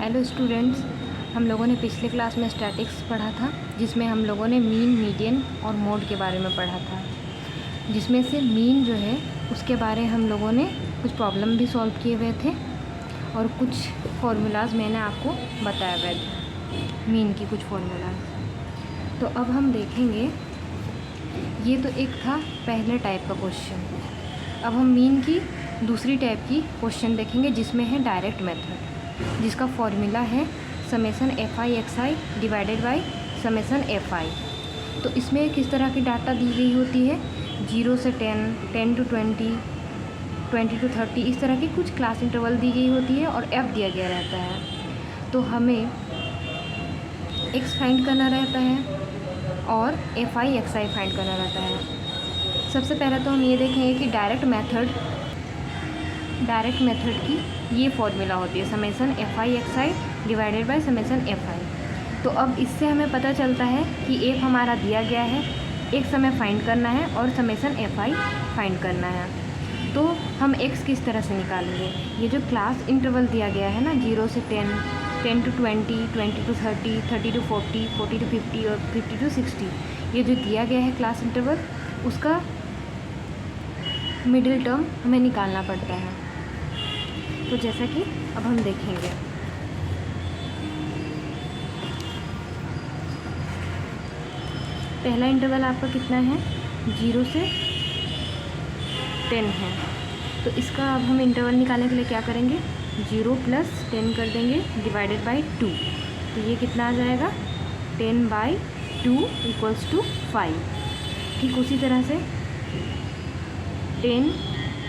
Hello students, हम लोगों ने पिछले क्लास में स्टैटिक्स पढ़ा था, जिसमें हम लोगों ने मीन, मीडियन और मोड के बारे में पढ़ा था। जिसमें से मीन जो है उसके बारे हम लोगों ने कुछ प्रॉब्लम भी सॉल्व किए हुए थे और कुछ फार्मूलाज मैंने आपको बताए हुए थे, मीन की कुछ फार्मूलाज। तो अब हम देखेंगे, ये तो एक था पहले टाइप का क्वेश्चन। अब हम मीन की दूसरी टाइप की क्वेश्चन देखेंगे, जिसमें है डायरेक्ट मेथड, जिसका फॉर्मूला है summation fi xi divided by summation fi। तो इसमें किस तरह की डाटा दी गई होती है, 0 से 10, 10 to 20, 20 to 30, इस तरह की कुछ क्लास इंटरवल दी गई होती है और f दिया गया रहता है। तो हमें x फाइंड करना रहता है और fi xi फाइंड करना रहता है। सबसे पहले तो हम ये देखेंगे कि डायरेक्ट मेथड की ये फॉर्मूला होती है summation fi xi divided by summation fi। तो अब इससे हमें पता चलता है कि f हमारा दिया गया है, x हमें फाइंड करना है और समेसन fi फाइंड करना है। तो हम x किस तरह से निकालेंगे, ये जो क्लास इंटरवल दिया गया है ना, 0 से 10, 10 to 20, 20 to 30, 30 to 40, 40 to 50 और 50 to 60, ये जो दिया गया है क्लास इंटरवल, उसका मिडिल टर्म हमें निकालना पड़ता है। तो जैसा कि अब हम देखेंगे, पहला इंटरवल आपका कितना है, 0 से 10 है। तो इसका अब हम इंटरवल निकालने के लिए क्या करेंगे, 0 + 10 कर देंगे डिवाइडेड बाई 2। तो ये कितना आ जाएगा, 10/2 = 5। ठीक उसी तरह से 10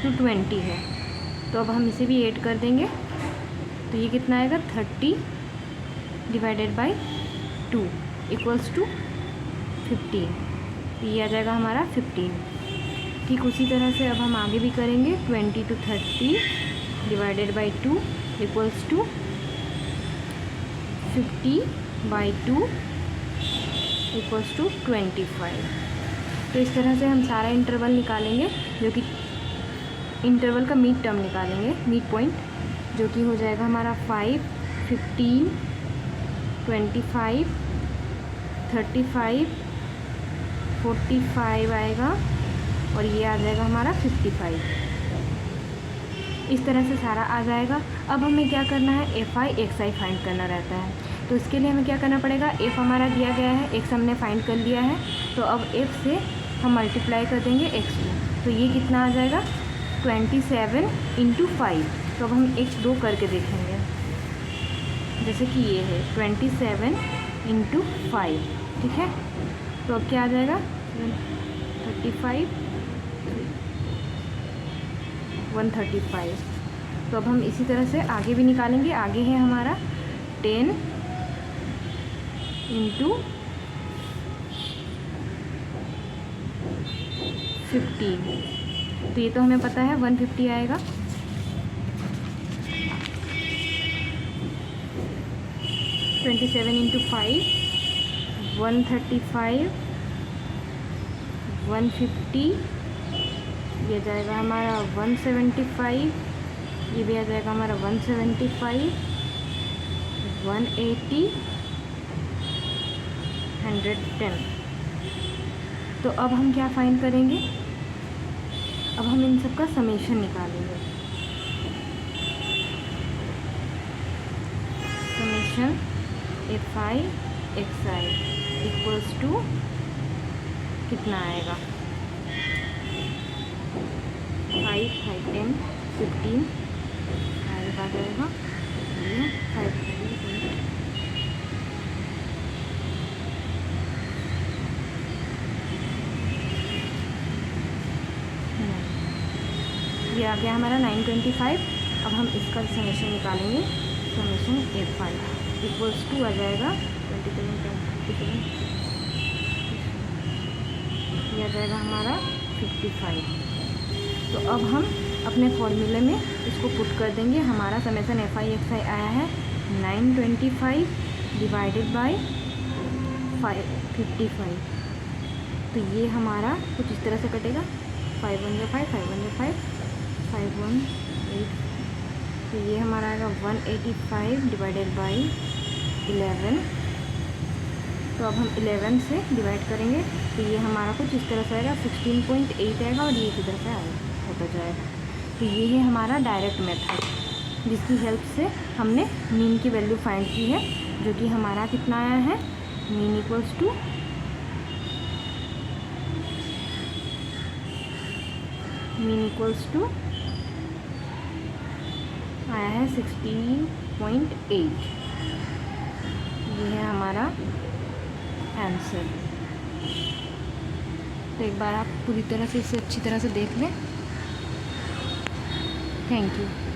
to 20 है, तो अब हम इसे भी ऐड कर देंगे। तो ये कितना आएगा, 30 डिवाइडेड बाई 2 = 15। तो ये आ जाएगा हमारा 15। ठीक उसी तरह से अब हम आगे भी करेंगे, 20 to 30 डिवाइडेड बाई 2 = 50/2 = 25। तो इस तरह से हम सारा इंटरवल निकालेंगे, जो कि इंटरवल का मिड टर्म निकालेंगे, मिड पॉइंट, जो कि हो जाएगा हमारा 5, 15, 25, 35, 45 आएगा और ये आ जाएगा हमारा 55। इस तरह से सारा आ जाएगा। अब हमें क्या करना है, fi xi फाइंड करना रहता है। तो इसके लिए हमें क्या करना पड़ेगा, f हमारा दिया गया है, x हमने फाइंड कर लिया है, तो अब f से हम मल्टीप्लाई कर देंगे x को। तो ये कितना आ जाएगा, 27 × 5। तो अब हम x2 करके देखेंगे, जैसे कि ये है 27 × 5, ठीक है। तो अब क्या आ जाएगा, 35, 135। तो अब हम इसी तरह से आगे भी निकालेंगे। आगे है हमारा 10 × 15। तो ये तो हमें पता है 150 आएगा। 27 × 5, 135, 150, ये जाएगा हमारा 175, ये भी आ जाएगा हमारा 175, 180, 110। तो अब हम क्या फाइंड करेंगे, अब हम इन सब का समेशन निकालेंगे। समेशन fi xi = कितना आएगा, 5, 5, 10, 15 आ जाएगा 5। ये आ गया हमारा 925। अब हम इसका समेशन निकालेंगे, समेशन fi = आ जाएगा 27, ये आ जाएगा हमारा 55। तो अब हम अपने फॉर्मूले में इसको पुट कर देंगे। हमारा समेसन fi xi आया है 925 डिवाइडेड बाई 55। तो ये हमारा कुछ इस तरह से कटेगा, 5 1 5, 5 1 5, 5 1 8, तो ये हमारा आएगा 185 डिवाइडेड बाई 11। तो अब हम 11 से डिवाइड करेंगे तो ये हमारा कुछ इस तरह से आएगा, 16.8 आएगा और ये इसी तरह से आएगा होता जाएगा। तो ये है हमारा डायरेक्ट मेथड जिसकी हेल्प से हमने मीन की वैल्यू फाइंड की है, जो कि हमारा कितना आया है, मीन इक्वल्स टू आया है 16.8। ये है हमारा आंसर। तो एक बार आप पूरी तरह से इसे अच्छी तरह से देख लें। Thank you.